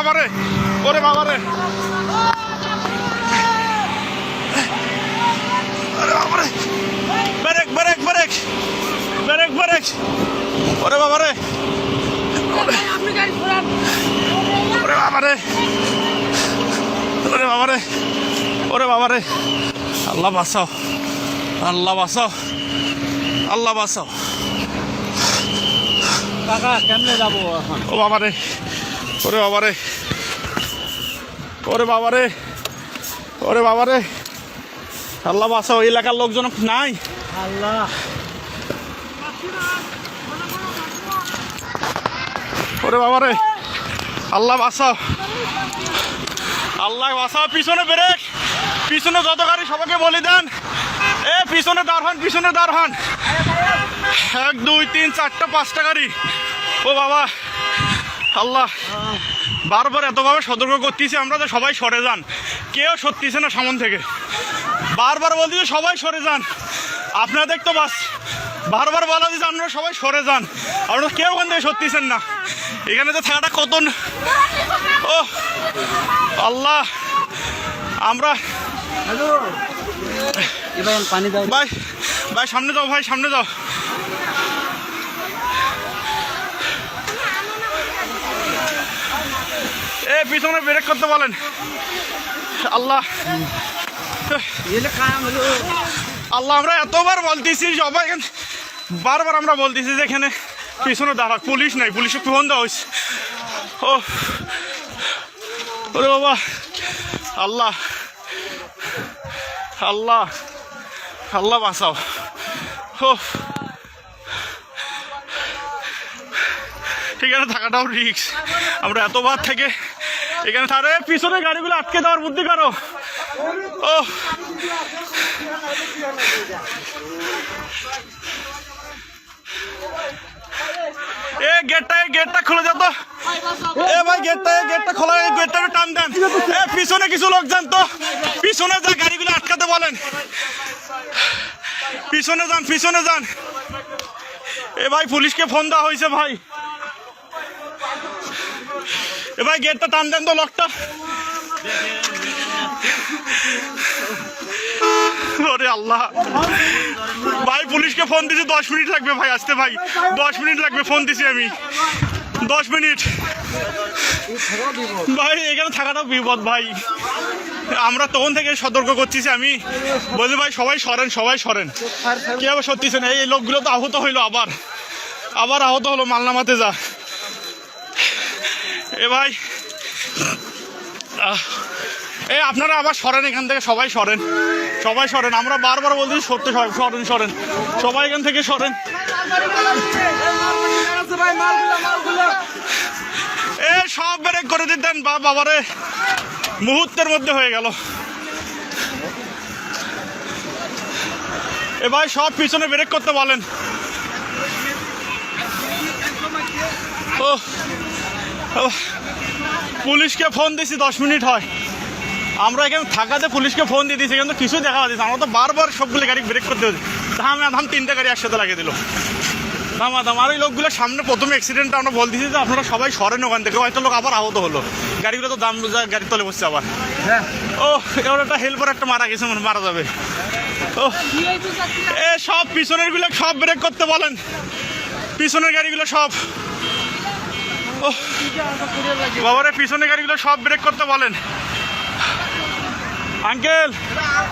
বাবারে, ওরে বাবারে, ওরে বাবারে, brake brake brake brake brake, ওরে বাবারে, ওরে বাবারে, ওরে বাবারে, ওরে বাবারে, আল্লাহ বাঁচাও, আল্লাহ বাঁচাও, আল্লাহ বাঁচাও। কাকা কেমনে যাবো এখন? ও বাবারে, ওরে বাবারে, ওরে বাবারে, ওরে বাবারে, আল্লাহ বাঁচাও। এলাকার লোকজন নাই। আল্লাহ, ওরে বাবারে, আল্লাহ বাঁচাও, আল্লাহ বাঁচাও। পিছনে ব্রেক, পিছনে যত গাড়ি সবাইকে বলে দেন, এ পিছনে দাঁড় হন, পিছনে দাঁড় হন। 1 2 3 4টা 5টা গাড়ি। ও বাবা, আল্লাহ বারবার এতভাবে সতর্ক করতেছি আমরা যে সবাই সরে যান, কেউ সরতেছে না সামন থেকে। বারবার বলতেছি সবাই সরে যান, আপনাদের তো বাস বারবার বলা দিচ্ছে আপনারা সবাই সরে যান, আপনারা কেউ ওখান থেকে সরতেছেন না। এখানে তো থাকাটা কত, ও আল্লাহ, আমরা পানি দাও ভাই, ভাই সামনে যাও, ভাই সামনে যাও। এ পিছনে ব্রেক করতে বলেন। আল্লাহ, আল্লাহ আমরা এতবার বলতেছি সবাই, বারবার আমরা বলতেছি যে এখানে পিছনে দাঁড়া, পুলিশ নাই, পুলিশে ফোন দেওয়া হয়েছে। ও ওরে বাবা, আল্লাহ, আল্লাহ, আল্লাহ বাঁচাও। ও এখানে থাকাটাও রিস্ক, আমরা এতবার থেকে এখানে তারে পিছনে গাড়িগুলো আটকে দেওয়ার বুদ্ধি করো। ও এ গেটটা খুলে যাও তো, এ ভাই গেটটা খোলা, গেটটা টান দেন। এ পিছনে কিছু লোক যান তো, পিছনে যা গাড়িগুলো আটকাতে বলেন, পিছনে যান, পিছনে যান। এ ভাই পুলিশকে ফোন দেওয়া হয়েছে ভাই, এ ভাই গেটটা টান দেন তো, লকটা। ওরে আল্লাহ, ভাই পুলিশকে ফোন দিছি, 10 মিনিট লাগবে ভাই আসতে, ভাই 10 মিনিট লাগবে, ফোন দিছি আমি 10 মিনিট। ভাই এখানে থাকাটাও বিপদ ভাই, আমরা তখন থেকে সতর্ক করতেছি, আমি বলি ভাই সবাই সরেন, সবাই সরেন, কে আবার সত্যিছে না। এই লোকগুলো তো আহত হইলো, আবার আহত হলো, মালনামাতে যা। এ ভাই এ আপনারা আবার সরেন এখান থেকে, সবাই সরেন, সবাই সরেন, আমরা বারবার বলছি সরতে, সরেন সরেন, সবাই এখান থেকে সরেন। এ সব ব্রেক করে দিতেন, বাবারে মুহূর্তের মধ্যে হয়ে গেল। এ ভাই সব পিছনে ব্রেক করতে বলেন। ও পুলিশকে ফোন দিছি, 10 মিনিট হয়, আমরা এখানে থাকাতে পুলিশকে ফোন দিয়ে দিয়েছি, কিন্তু কিছু দেখা যাচ্ছে, আমরা তো বারবার সবগুলো গাড়ি ব্রেক করতে হচ্ছে, ধাম 3টা গাড়ি একসাথে লাগিয়ে দিল, দাম। আর এই লোকগুলোর সামনে প্রথমে অ্যাক্সিডেন্টটা আমরা বলতেছি যে আপনারা সবাই সরেন ওখান থেকে, হয়তো লোক আবার আহত হলো, গাড়িগুলো তো দাম গাড়ির তলে বসছে আবার। ও এবার একটা হেল্পার একটা মারা গেছে, মারা যাবে। ও এ সব পিছনের গুলো সব ব্রেক করতে বলেন, পিছনের গাড়িগুলো সব। ও বাবারে পিছনের গাড়িগুলো সব ব্রেক করতে বলেন। আঙ্কেল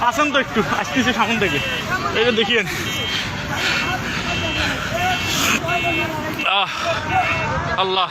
আসেন তো, একটু আসতেছে সামন থেকে, এই যে দেখিয়েন। আল্লাহ